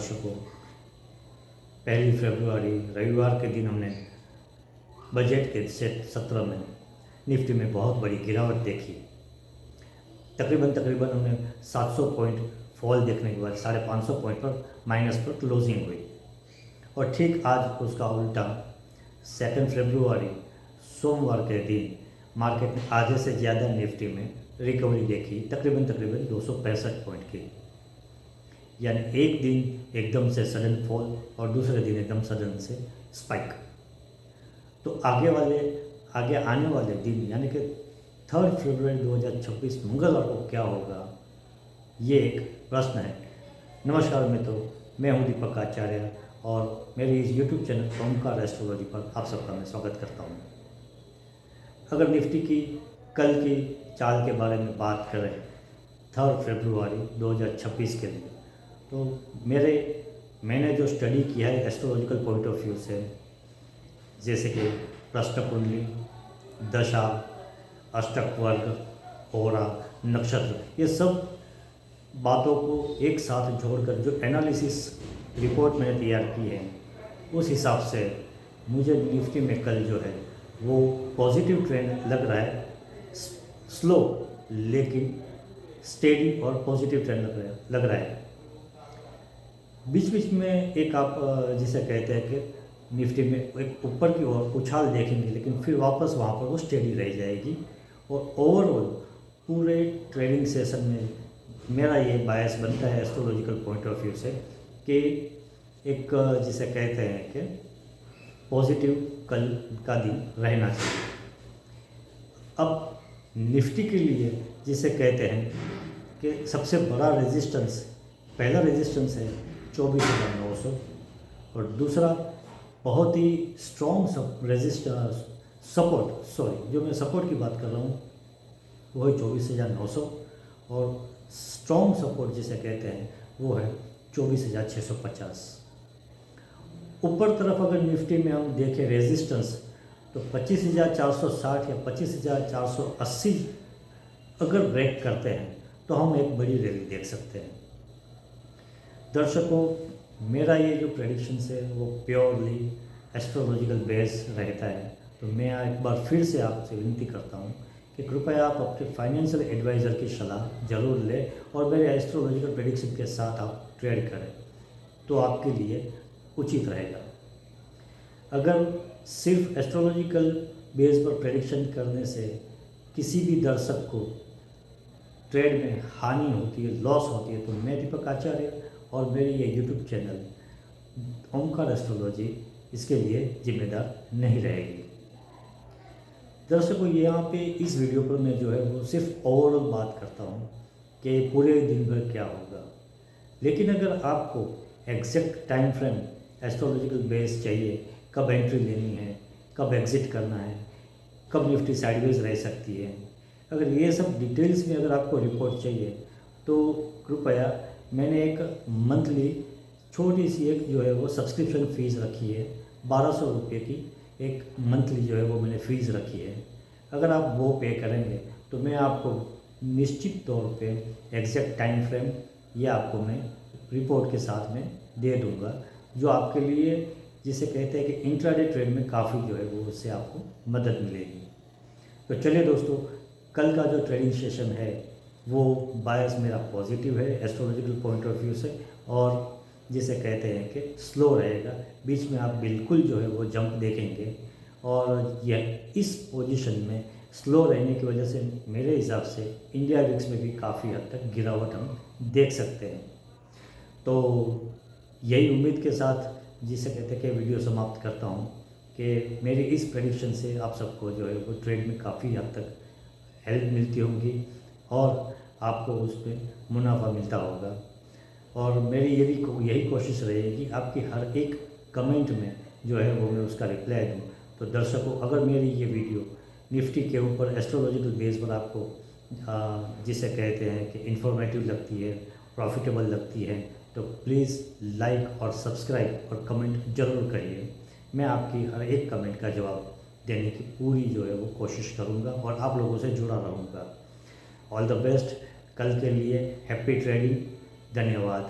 दर्शकों, 1 फरवरी रविवार के दिन हमने बजट के सेट सत्र में निफ्टी में बहुत बड़ी गिरावट देखी। तकरीबन हमने 700 पॉइंट फॉल देखने के बाद 550 पॉइंट पर माइनस पर क्लोजिंग हुई और ठीक आज उसका उल्टा 2 फरवरी सोमवार के दिन मार्केट ने आधे से ज़्यादा निफ्टी में रिकवरी देखी, तकरीबन 265 पॉइंट की। यानी एक दिन एकदम से सडन फॉल और दूसरे दिन एकदम सडन से स्पाइक। तो आगे आने वाले दिन यानी कि 3 फरवरी 2026 मंगलवार को क्या होगा, ये एक प्रश्न है। नमस्कार मित्रों, मैं हूं दीपक आचार्य और मेरी इस यूट्यूब चैनल ओमकार एस्ट्रोलॉजी पर आप सबका मैं स्वागत करता हूं। अगर निफ्टी की कल की चाल के बारे में बात करें 3 फरवरी 2026 के लिए, तो मैंने जो स्टडी किया है एस्ट्रोलॉजिकल पॉइंट ऑफ व्यू से, जैसे कि प्रश्न कुंडली, दशा, अष्टक वर्ग, होरा, नक्षत्र, ये सब बातों को एक साथ जोड़कर जो एनालिसिस रिपोर्ट मैंने तैयार की है, उस हिसाब से मुझे निफ्टी में कल जो है वो पॉजिटिव ट्रेंड लग रहा है। स्लो लेकिन स्टेडी और पॉजिटिव ट्रेंड लग रहा है। बीच बीच में एक आप जिसे कहते हैं कि निफ्टी में एक ऊपर की ओर उछाल देखेंगे, लेकिन फिर वापस वहाँ पर वो स्टेडी रह जाएगी। और ओवरऑल पूरे ट्रेडिंग सेशन में मेरा ये बायस बनता है एस्ट्रोलॉजिकल पॉइंट ऑफ व्यू से कि एक जिसे कहते हैं कि पॉजिटिव कल का दिन रहना चाहिए। अब निफ्टी के लिए जिसे कहते हैं कि सबसे बड़ा रेजिस्टेंस, पहला रेजिस्टेंस है 24,900 और दूसरा बहुत ही स्ट्रॉन्ग सपोर्ट, जो मैं सपोर्ट की बात कर रहा हूँ वो है 24,900 और स्ट्रॉन्ग सपोर्ट जिसे कहते हैं वो है 24,650। ऊपर तरफ अगर निफ्टी में हम देखें रेजिस्टेंस, तो 25,460 या 25,480 अगर ब्रेक करते हैं तो हम एक बड़ी रैली देख सकते हैं। दर्शकों, मेरा ये जो प्रेडिक्शंस है वो प्योरली एस्ट्रोलॉजिकल बेस रहता है। तो मैं एक बार फिर से आपसे विनती करता हूँ कि कृपया आप अपने फाइनेंशियल एडवाइज़र की सलाह ज़रूर लें और मेरे एस्ट्रोलॉजिकल प्रेडिक्शन के साथ आप ट्रेड करें, तो आपके लिए उचित रहेगा। अगर सिर्फ एस्ट्रोलॉजिकल बेस पर प्रेडिक्शन करने से किसी भी दर्शक को ट्रेड में हानि होती है, लॉस होती है, तो मैं दीपक आचार्य और मेरी ये यूट्यूब चैनल ओमकार एस्ट्रोलॉजी इसके लिए जिम्मेदार नहीं रहेगी। दर्शकों, यहाँ पे इस वीडियो पर मैं जो है वो सिर्फ ओवरऑल बात करता हूँ कि पूरे दिन भर क्या होगा। लेकिन अगर आपको exact time frame astrological base चाहिए, कब एंट्री लेनी है, कब एग्जिट करना है, कब निफ्टी साइडवेज रह सकती है, अगर ये सब डिटेल्स में अगर आपको रिपोर्ट चाहिए तो कृपया मैंने एक मंथली छोटी सी एक जो है वो सब्सक्रिप्शन फ़ीस रखी है, 1200 रुपये की एक मंथली जो है वो मैंने फ़ीस रखी है। अगर आप वो पे करेंगे तो मैं आपको निश्चित तौर पे एग्जैक्ट टाइम फ्रेम ये आपको मैं रिपोर्ट के साथ में दे दूंगा, जो आपके लिए जिसे कहते हैं कि इंट्राडे ट्रेड में काफ़ी जो है वो उससे आपको मदद मिलेगी। तो चलिए दोस्तों, कल का जो ट्रेडिंग सेशन है वो बायस मेरा पॉजिटिव है एस्ट्रोलॉजिकल पॉइंट ऑफ व्यू से, और जिसे कहते हैं कि स्लो रहेगा। बीच में आप बिल्कुल जो है वो जंप देखेंगे और यह इस पोजीशन में स्लो रहने की वजह से मेरे हिसाब से इंडिया विक्स में भी काफ़ी हद तक गिरावट हम देख सकते हैं। तो यही उम्मीद के साथ जिसे कहते हैं कि वीडियो समाप्त करता हूँ कि मेरी इस प्रेडिक्शन से आप सबको जो है वो ट्रेड में काफ़ी हद तक हेल्प मिलती होगी और आपको उस पर मुनाफा मिलता होगा। और मेरी यही कोशिश रहेगी आपकी हर एक कमेंट में जो है वो मैं उसका रिप्लाई दूँ। तो दर्शकों, अगर मेरी ये वीडियो निफ्टी के ऊपर एस्ट्रोलॉजिकल बेस पर आपको जिसे कहते हैं कि इन्फॉर्मेटिव लगती है, प्रॉफिटेबल लगती है, तो प्लीज़ लाइक और सब्सक्राइब और कमेंट ज़रूर करिए। मैं आपकी हर एक कमेंट का जवाब देने की पूरी जो है वो कोशिश करूँगा और आप लोगों से जुड़ा रहूँगा। ऑल द बेस्ट कल के लिए। Happy trading. धन्यवाद।